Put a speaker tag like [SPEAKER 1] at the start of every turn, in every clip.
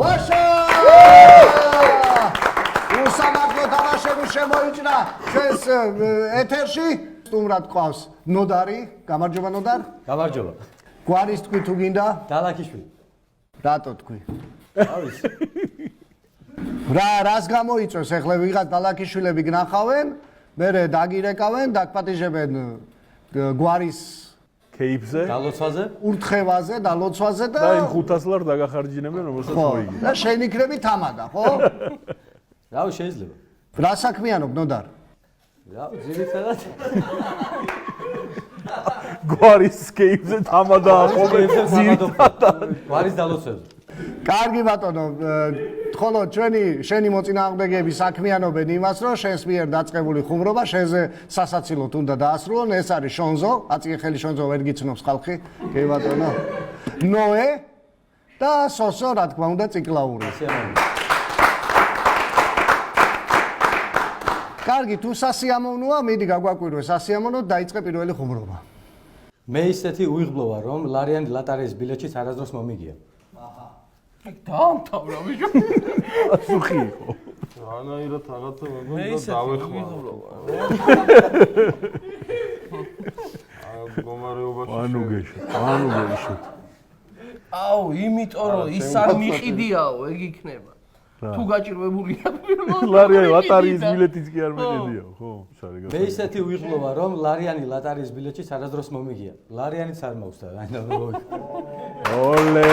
[SPEAKER 1] ვაშა! უსამართლო თამაშები შემოიჭრა ჩვენს ეთერში. სტუმრად ყავს ნოდარი, გამარჯობა ნოდარ.
[SPEAKER 2] გამარჯობა.
[SPEAKER 1] გვარის თქვი თუ გინდა?
[SPEAKER 2] დალაქიშვილი.
[SPEAKER 1] რატო თქვი?
[SPEAKER 2] ავის.
[SPEAKER 1] რას გამოიწვევს ეხლა ვიღაც დალაქიშვილები გნახავენ, მერე დაგირეკავენ, დაგპატიჟებენ გვარის
[SPEAKER 3] კეიფზე,
[SPEAKER 2] დალოცვაზე,
[SPEAKER 1] ურთხევაზე და ლოცვაზე და
[SPEAKER 3] იმ 500 ლარ დაგახარჯინებენ, რომელსაც მოიგე.
[SPEAKER 1] და შენ იქნები თამადა, ხო?
[SPEAKER 2] რავი შეიძლება.
[SPEAKER 1] რა საქმიანობ ნოდარ?
[SPEAKER 2] რავი ძირითადად
[SPEAKER 3] გვარის კეიფზე თამადა ახობენ
[SPEAKER 2] ძირითადად გვარის დალოცვაზე.
[SPEAKER 1] კარგი ბატონო, ხოლო შენი მოწინააღმდეგეები საქმიანობენ იმას, რომ შენს მიერ დაწყებული ხუმრობა შენზე სასაცილოდ უნდა დაასრულონ. ეს არის შონზო, აწიე ხელი შონზო ვერ გიცნობს ხალხი. კი ბატონო. ნოე და სოსო, რა თქმა უნდა, ციკლაური. კარგი, თუ სასიამოვნოა, მიდი გაგვაკვირვე სასიამოვნოდ, დაიწყე პირველი ხუმრობა.
[SPEAKER 2] მე ისეთი უიღბლოა, რომ ლარიანი ლატარიის ბილეთშიც არასდროს მომიგია.
[SPEAKER 4] დაამთავრა ვიჟო.
[SPEAKER 3] სუხი იყო.
[SPEAKER 5] რანაირად რაღაცა მეგონი და დავეხმარა. გომარეობაში.
[SPEAKER 3] ანუ გეშო.
[SPEAKER 4] აუ, იმიტომ რომ ის არ მიყიდიაო, ეგ იქნება. თუ გაჭირვებულია
[SPEAKER 3] ლარიანი ლატარიის ბილეთიც კი არ მეყიდიაო, ხო?
[SPEAKER 2] მე ისეთი უიღბლოა, რომ ლარიანი ლატარიის ბილეთშიც არასდროს მომიგია. ლარიანიც არ მაქვს და აი და მოიგე.
[SPEAKER 3] ოლე!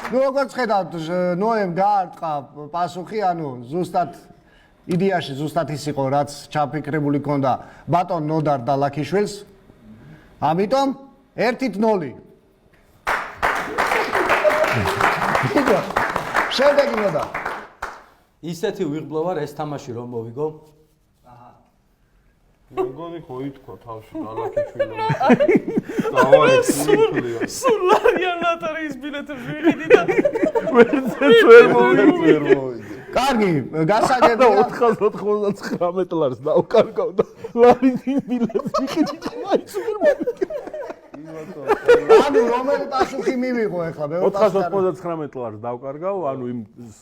[SPEAKER 1] ნუ როგორც ხედავთ, ნოემ გაარტყა პასუხი, ანუ ზუსტად იდეაში ზუსტად ის იყო, რაც ჩაფიქრებული ქონდა ბატონ ნოდარ დალაქიშვილს. ამიტომ 1-0. შედეგი ნოდარ.
[SPEAKER 2] ისეთი უიღბლოა, ეს თამაში რომ მოვიგო.
[SPEAKER 5] მეგონი ხო ითქვა თავში დალაქიშვილი. დავაი
[SPEAKER 4] სულ ლარიან ლატარიის ბილეთები ვიყიდი და
[SPEAKER 3] ვერ მოვიგე.
[SPEAKER 1] კარგი, გასაგებია
[SPEAKER 3] 499 ლარს დავკარგავ და ლარიანი ბილეთს ვიყიდი და მაინც ვერ მოვიგე.
[SPEAKER 1] ანუ რომელი პასუხი მივიღო ახლა?
[SPEAKER 3] 499 ლარს დავკარგავ, ანუ იმ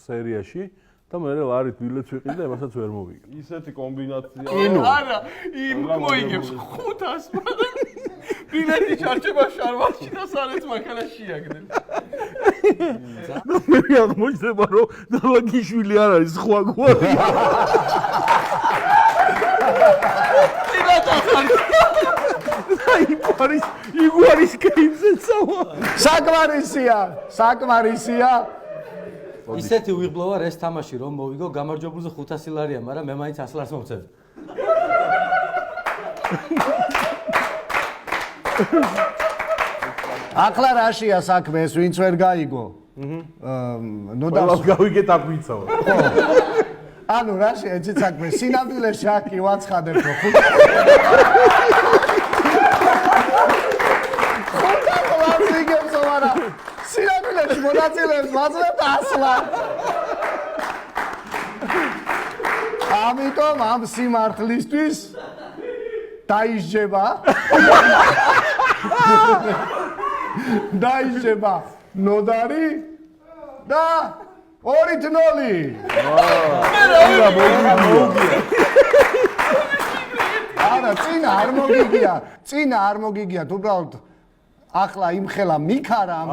[SPEAKER 3] სერიაში და მე ლარით ბილეთს ვიყიდი და ემასაც ვერ მოვიგე.
[SPEAKER 5] ისეთი კომბინაცია.
[SPEAKER 4] არა, იმ მოიგებს 500 ბილეთი ჩარჩება შარვალში და სარეთ მანქანა შეაგდენ.
[SPEAKER 3] მე აღმოჩნდება რომ დალაქიშვილი არ არის სხვა გვარი. იგუარის კეიფზე წავა.
[SPEAKER 1] საკმარისია.
[SPEAKER 2] ისეთი უიღბლოა, ეს თამაში რომ მოვიგო, გამარჯვებულზე 500 ლარია, მაგრამ მე მაინც 100 ლარს მომწევ.
[SPEAKER 1] ახლა რაშია საქმე, ეს ვინც ვერ გაიგო?
[SPEAKER 3] ნოდარს გავიგეთ აგვიცავა.
[SPEAKER 1] ანუ რაშია ეს საქმე? სინამდვილეში აქი ვაცხადებ ხო? სინამდვილეში მონაწილეებს ვაძლევთ 100 ლარს. ამიტომ ამ სიმართლისთვის დაიჯება ნოდარი და 2-0. არა, წინა არ მოგიგიათ, უბრალოდ ახლა იმხელა მიქარა ამ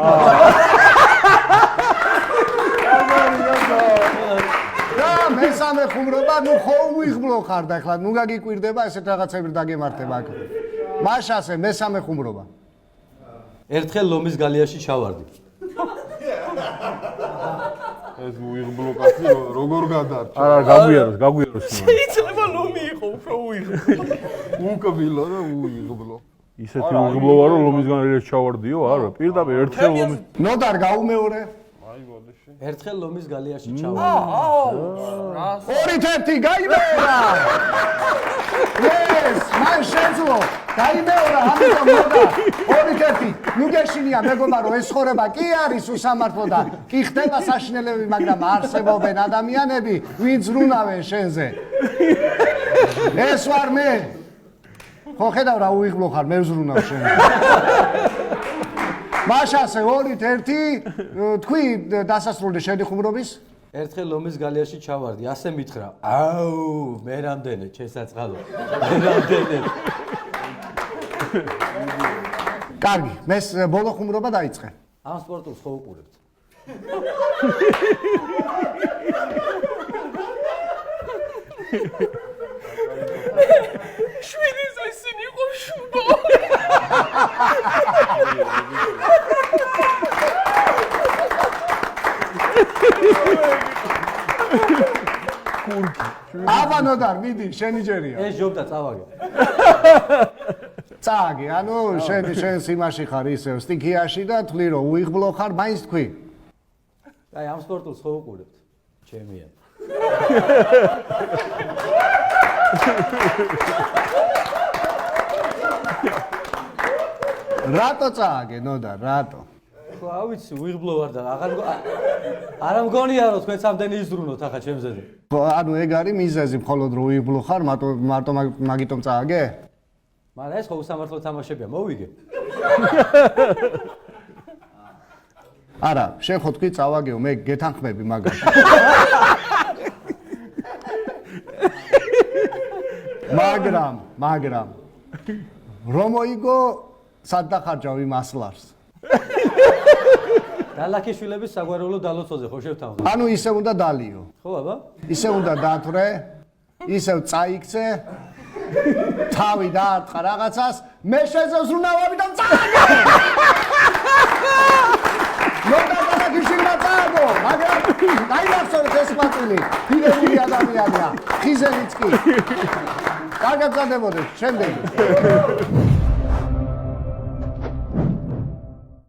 [SPEAKER 1] და მესამე ხუმრობა, ნუ ხო უიღბლო ხარ და ახლა ნუ გაგიკვირდება ესეთ რაღაცები დაგემართება აქ. მაშასე მესამე ხუმრობა.
[SPEAKER 2] ერთხელ ლომის გალიაში ჩავარდი.
[SPEAKER 5] ეს უიღბლო კაცი როგორ გადარჩა?
[SPEAKER 3] არა, გაგვიაროს.
[SPEAKER 4] შეიძლება ლომი იყო უფრო უიღბლო.
[SPEAKER 5] უკბილო და უიღბლო.
[SPEAKER 3] ისეთი უიღბლოა რომ ლომის გალიაში ჩავარდიო, არა, პირდაპირ ერთხელ ლომის.
[SPEAKER 1] ნოდარ გაუმეორე.
[SPEAKER 2] ერთხელ ლომის გალიაში ჩავარდი.
[SPEAKER 1] 2-1 გაიმეორა. ეს მან შეძლო გაიმეორა ამიტომ ნოდარ 2-1. ნუ გეშინია მეგონა რომ ეს ხორება კი არის უსამართლო და კი ხდება საშინელები, მაგრამ არსებობენ ადამიანები, ვინც ზრუნავენ შენზე. ეს ვარ მე. ხო ხედავ რა უიღბლო ხარ, მე ვზრუნავ შენზე. მაშასე 2-1 თქვი დასასრული შენი ხუმრობის
[SPEAKER 2] ერთხელ ლომის გალიაში ჩავარდი, ასე მითხრა. აუ, მე რამდენი, შესაწყალო. მე რამდენი.
[SPEAKER 1] კარგი მეს ბოლო ხუმრობა დაიწყე
[SPEAKER 2] ამ სპორტულს ხო უყურებთ?
[SPEAKER 4] შვიდი წლის წინ იყო შუბო.
[SPEAKER 1] აბანოდარ მიდი შენი ჯერია
[SPEAKER 2] ეს ჯობდა წავაგე.
[SPEAKER 1] წააგე ანუ შენს იმაში ხარ ისევ სტიქიაში და თვლი რომ უიღბლო ხარ მაინც თქვი
[SPEAKER 2] აი ამ სპორტულს ხო უყურებთ? ჩემია.
[SPEAKER 1] რატო წააგე ნოდა რატო
[SPEAKER 2] ხო ავიცი უიღბლო ვარ და არა მგონია რომ თქვენ სამდენი იზრუნოთ ახლა ჩემზე.
[SPEAKER 1] ხო ანუ ეგ არის მიზეზი მხოლოდ რომ უიღბლო ხარ მარტო მაგიტომ წააგე
[SPEAKER 2] მაგრამ ეს ხო უსამართლო თამაშებია, მოვიგე.
[SPEAKER 1] არა შენ ხო თქვი წავაგეო მე გეთანხმები მაგაში მაგრამ რომ მოიგო სად დახარჯავ იმ ასლარს
[SPEAKER 2] დალაქიშვილების საგვარეულო დალოცოზე ხო შევთავაზე?
[SPEAKER 1] ანუ ისე უნდა დალიო
[SPEAKER 2] ხო აბა?
[SPEAKER 1] ისე უნდა დათვრე ისევ წაიქცე თავი დაარტყა რაღაცას მე შეზოზრუნავები და წააგე ნოდა დალაქიშვილმა წააგო მაგრამ დაიმახსოვრეთ ეს მაწილი პირებული ადამიანია ხიზელიც კი კარგად წადებოდეთ შემდეგი